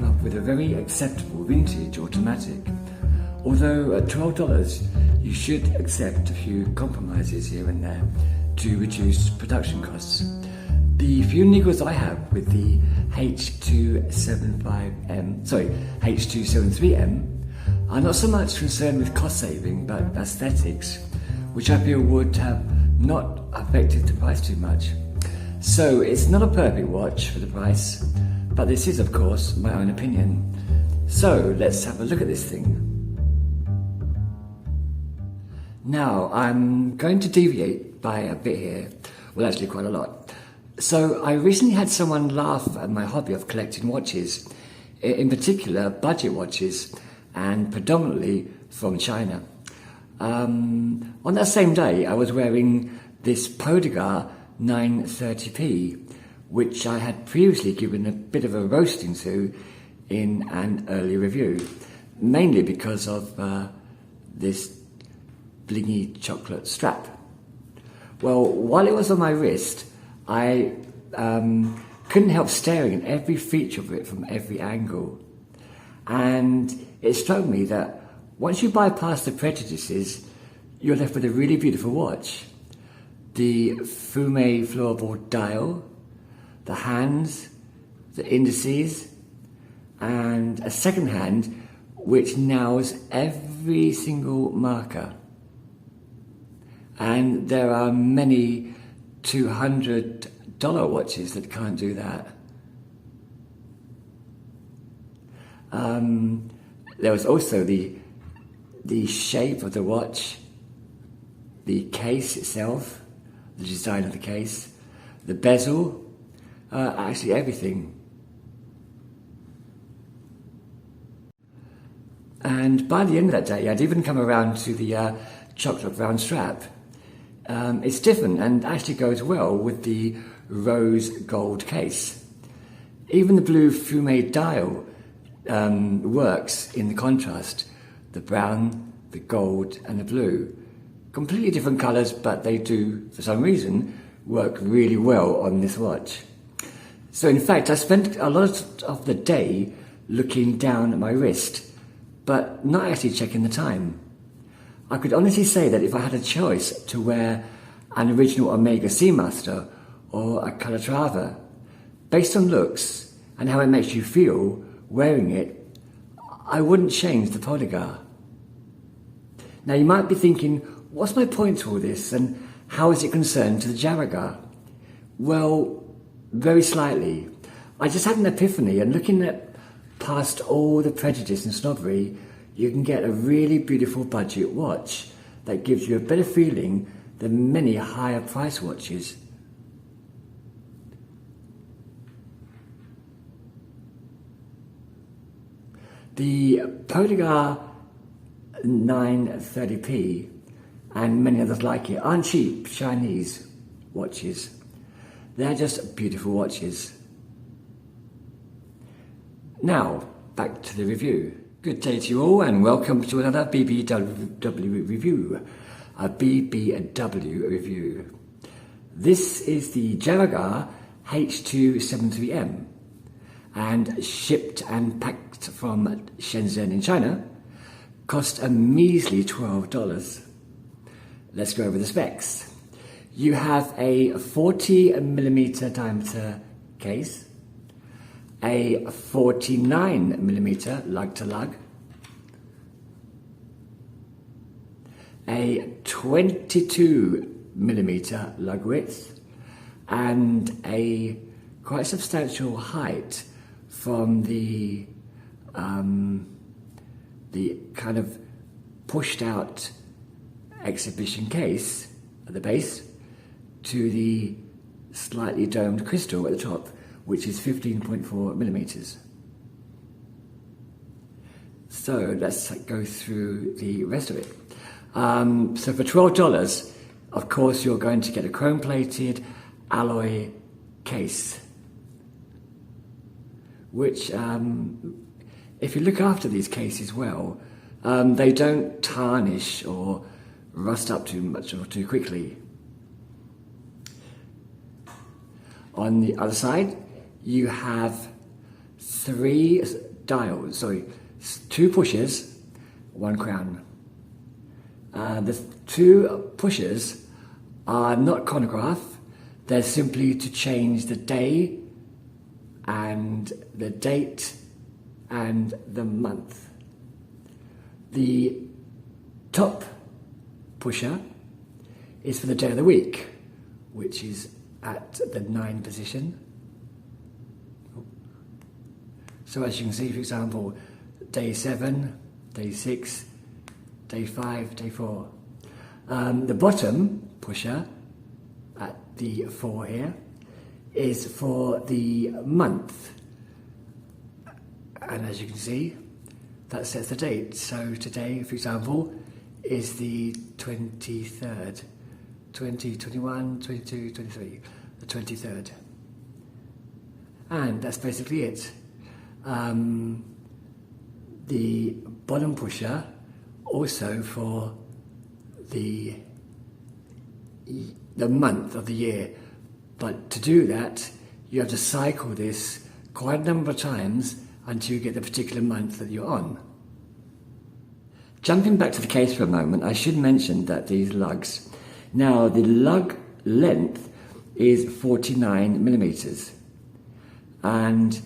come up with a very acceptable vintage automatic. Although at $12, you should accept a few compromises here and there to reduce production costs. The few niggles I have with the H273M are not so much concerned with cost saving but aesthetics, which I feel would have not affected the price too much. So it's not a perfect watch for the price, but this is of course my own opinion. So let's have a look at this thing. Now I'm going to deviate by a bit here, well actually quite a lot. So I recently had someone laugh at my hobby of collecting watches, in particular budget watches, and predominantly from China. On that same day I was wearing this Jaragar 930p, which I had previously given a bit of a roasting to in an early review, mainly because of this blingy chocolate strap. Well, while it was on my wrist, I couldn't help staring at every feature of it from every angle. And it struck me that once you bypass the prejudices, you're left with a really beautiful watch. The fume floorboard dial, the hands, the indices, and a second hand which nails every single marker. And there are many $200 watches that can't do that. There was also the shape of the watch, the case itself, the design of the case, the bezel, actually everything. And by the end of that day, I'd even come around to the chocolate brown strap. It's different and actually goes well with the rose gold case. Even the blue fume dial works in the contrast. The brown, the gold and the blue. Completely different colours, but they do, for some reason, work really well on this watch. So in fact, I spent a lot of the day looking down at my wrist, but not actually checking the time. I could honestly say that if I had a choice to wear an original Omega Seamaster or a Calatrava, based on looks and how it makes you feel wearing it, I wouldn't change the Jaragar. Now you might be thinking, what's my point to all this and how is it concerned to the Jaragar? Well, very slightly. I just had an epiphany, and looking at past all the prejudice and snobbery, you can get a really beautiful budget watch that gives you a better feeling than many higher price watches. The Jaragar 930p and many others like it aren't cheap Chinese watches. They're just beautiful watches. Now, back to the review. Good day to you all and welcome to another BBW review. A BBW review. This is the Jaragar H273M and shipped and packed from Shenzhen in China, cost a measly $12. Let's go over the specs. You have a 40mm diameter case, a 49mm lug-to-lug, a 22mm lug width, and a quite substantial height from the kind of pushed out exhibition case at the base to the slightly domed crystal at the top, which is 15.4mm. So let's go through the rest of it. So for $12, of course, you're going to get a chrome-plated alloy case, which, if you look after these cases well, they don't tarnish or rust up too much or too quickly. On the other side, you have 3 dials, sorry, 2 pushes, 1 crown. The 2 pushes are not chronograph, they're simply to change the day and the date and the month. The top pusher is for the day of the week, which is at the 9 position. So as you can see, for example, day 7, day 6, day 5, day 4. The bottom pusher at the 4 here is for the month. And as you can see, that sets the date. So today, for example, is the 23rd. 20, 21, 22, 23, the 23rd. And that's basically it. The bottom pusher also for the month of the year. But to do that, you have to cycle this quite a number of times until you get the particular month that you're on. Jumping back to the case for a moment, I should mention that these lugs, now the lug length is 49 millimeters, and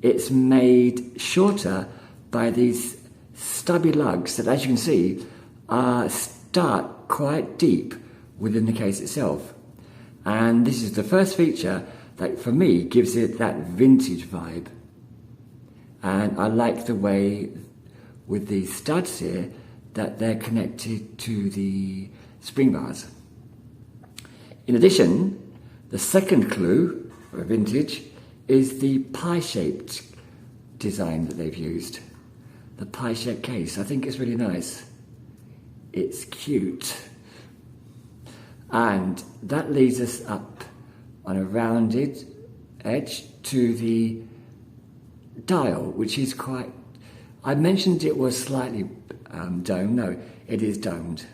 it's made shorter by these stubby lugs that, as you can see, start quite deep within the case itself. And this is the first feature that, for me, gives it that vintage vibe. And I like the way, with these studs here, that they're connected to the spring bars. In addition, the second clue for a vintage is the pie-shaped design that they've used. The pie-shaped case. I think it's really nice. It's cute. And that leads us up on a rounded edge to the dial, which is quite... I mentioned it was slightly domed. No, it is domed.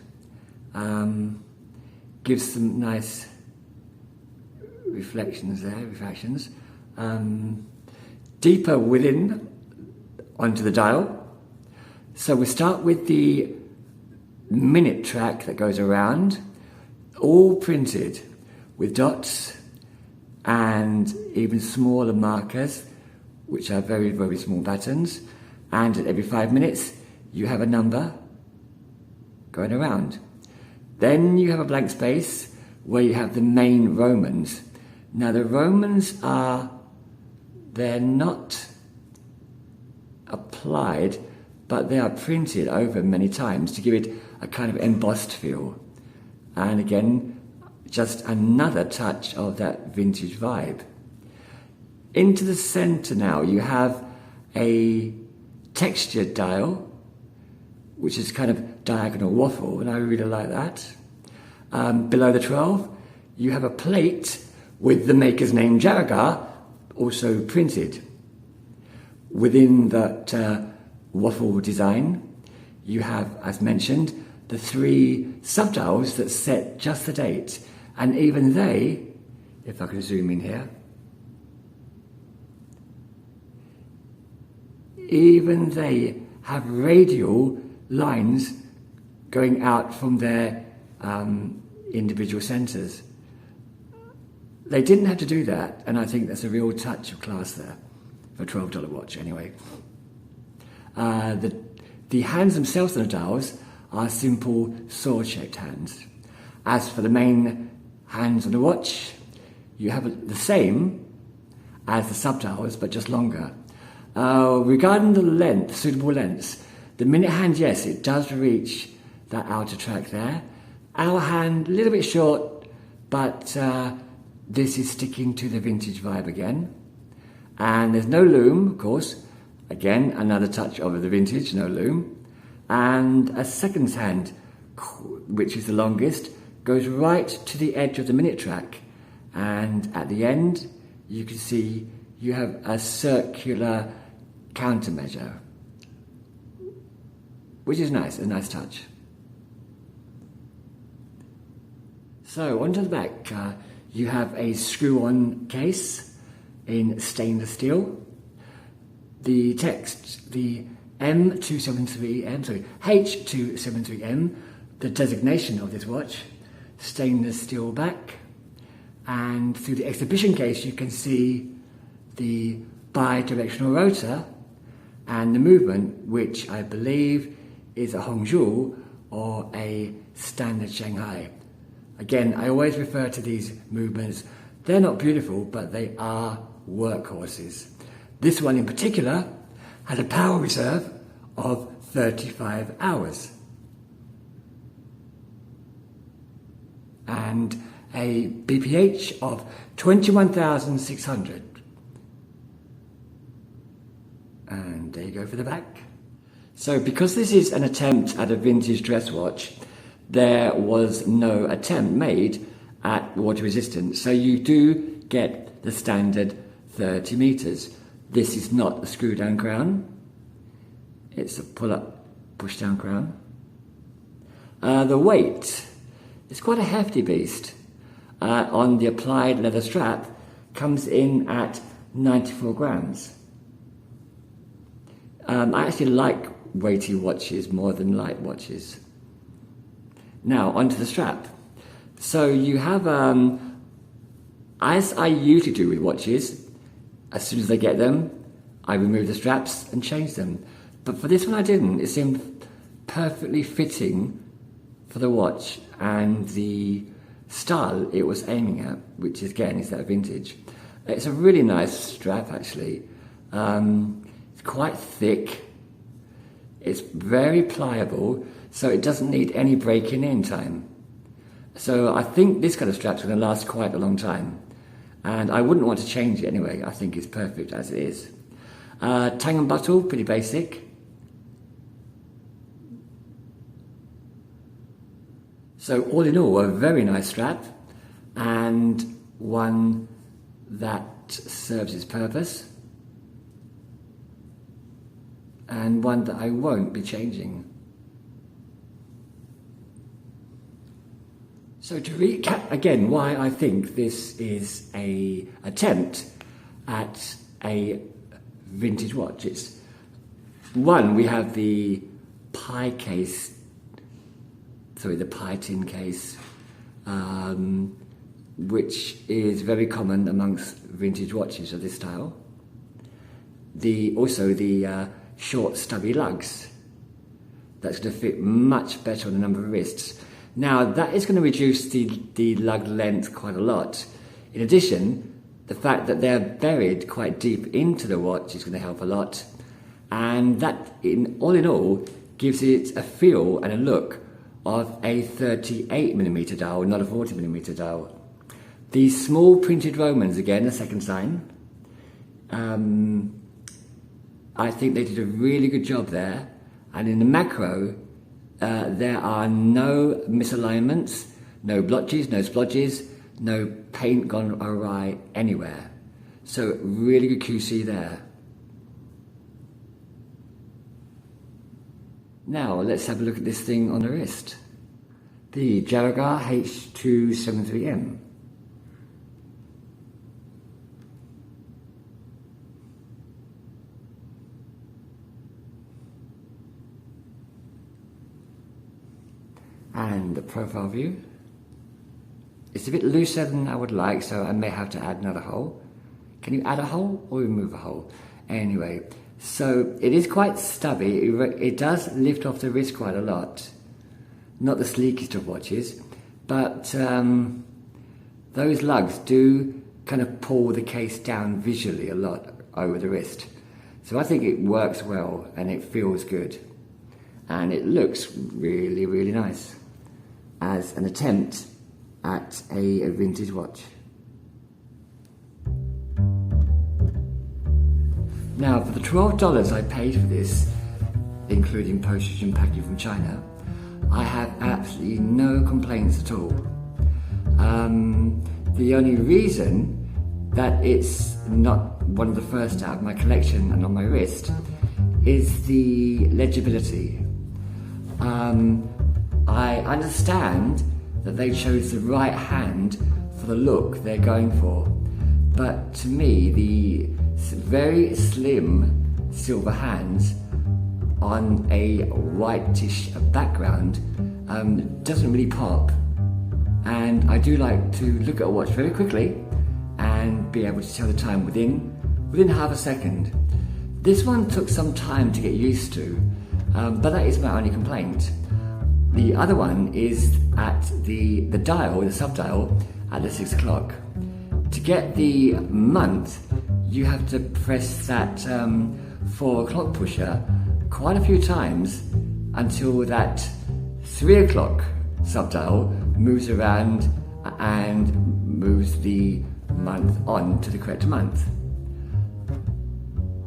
Gives some nice reflections there, refractions. Deeper within onto the dial. So we start with the minute track that goes around, all printed with dots and even smaller markers, which are very, very small patterns. And at every 5 minutes, you have a number going around. Then you have a blank space where you have the main Romans. Now the Romans they're not applied, but they are printed over many times to give it a kind of embossed feel. And again, just another touch of that vintage vibe. Into the center now, you have a textured dial, which is kind of diagonal waffle, and I really like that. Below the 12, you have a plate with the maker's name, Jaragar, also printed. Within that waffle design, you have, as mentioned, the 3 subdials that set just the date. And even they, if I could zoom in here, even they have radial lines going out from their individual centres. They didn't have to do that, and I think that's a real touch of class there, for a $12 watch anyway. The hands themselves on the dials are simple sword-shaped hands. As for the main hands on the watch, you have the same as the subdials, but just longer. Regarding the length, suitable lengths, the minute hand, yes, it does reach that outer track there. Hour hand, a little bit short, but this is sticking to the vintage vibe again. And there's no loom, of course. Again, another touch of the vintage, no loom. And a seconds hand, which is the longest, goes right to the edge of the minute track. And at the end, you can see you have a circular countermeasure, which is nice, a nice touch. So onto the back, you have a screw-on case in stainless steel. the text, the H273M, the designation of this watch, stainless steel back, and through the exhibition case you can see the bi-directional rotor and the movement, which I believe is a Hongzhou or a standard Shanghai. Again, I always refer to these movements. They're not beautiful, but they are workhorses. This one in particular had a power reserve of 35 hours and a BPH of 21,600. And there you go for the back. So because this is an attempt at a vintage dress watch, there was no attempt made at water resistance. So you do get the standard 30 meters. This is not a screw down crown. It's a pull up, push down crown. The weight is quite a hefty beast. On the applied leather strap, comes in at 94 grams. I actually like weighty watches more than light watches. Now, onto the strap. So you have, as I usually do with watches, as soon as I get them, I remove the straps and change them. But for this one I didn't. It seemed perfectly fitting for the watch and the style it was aiming at, which again is that vintage. It's a really nice strap actually. It's quite thick. It's very pliable, so it doesn't need any breaking in time. So I think this kind of strap's going to last quite a long time. And I wouldn't want to change it anyway. I think it's perfect as it is. Tang and buckle, pretty basic. So all in all, a very nice strap and one that serves its purpose and one that I won't be changing. So to recap again why I think this is an attempt at a vintage watch. It's one, we have the pie case, the pie tin case, which is very common amongst vintage watches of this style. Also the short stubby lugs. That's going to fit much better on a number of wrists. Now that is going to reduce the lug length quite a lot. In addition, the fact that they're buried quite deep into the watch is going to help a lot. And that, all in all, gives it a feel and a look of a 38mm dial, not a 40mm dial. These small printed Romans, again, a second sign. I think they did a really good job there. And in the macro, there are no misalignments, no blotches, no splodges, no paint gone awry anywhere. So really good QC there. Now let's have a look at this thing on the wrist. The Jaragar H273M. And the profile view. It's a bit looser than I would like, so I may have to add another hole. Can you add a hole or remove a hole? Anyway, so it is quite stubby. It does lift off the wrist quite a lot. Not the sleekest of watches, but those lugs do kind of pull the case down visually a lot over the wrist. So I think it works well and it feels good. And it looks really, really nice as an attempt at a vintage watch. Now, for the $12 I paid for this, including postage and packing from China, I have absolutely no complaints at all. The only reason that it's not one of the first out of my collection and on my wrist is the legibility. I understand that they chose the right hand for the look they're going for, but to me the very slim silver hands on a whitish background doesn't really pop. And I do like to look at a watch very quickly and be able to tell the time within half a second. This one took some time to get used to, but that is my only complaint. The other one is at the dial, the sub-dial, at the 6 o'clock. To get the month, you have to press that 4 o'clock pusher quite a few times until that 3 o'clock sub-dial moves around and moves the month on to the correct month.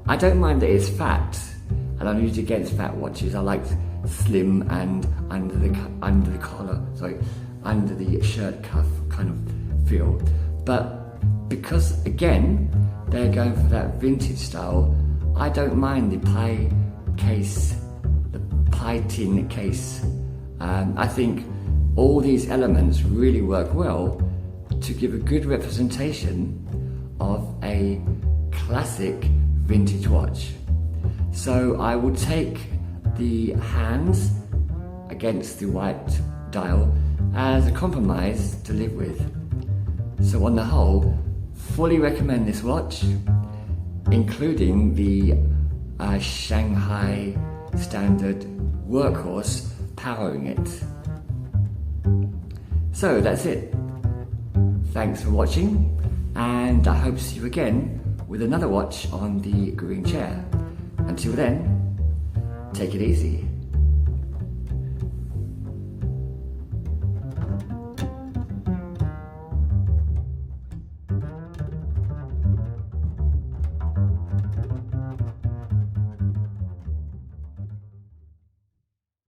I don't mind that it's fat, and I'm usually against fat watches. I like slim and under the collar, under the shirt cuff kind of feel. But because again they're going for that vintage style, I don't mind the pie case, the pie tin case. I think all these elements really work well to give a good representation of a classic vintage watch. So I will take the hands against the white dial as a compromise to live with. So on the whole, fully recommend this watch, including the Shanghai standard workhorse powering it. So that's it. Thanks for watching, and I hope to see you again with another watch on the green chair. Until then, take it easy.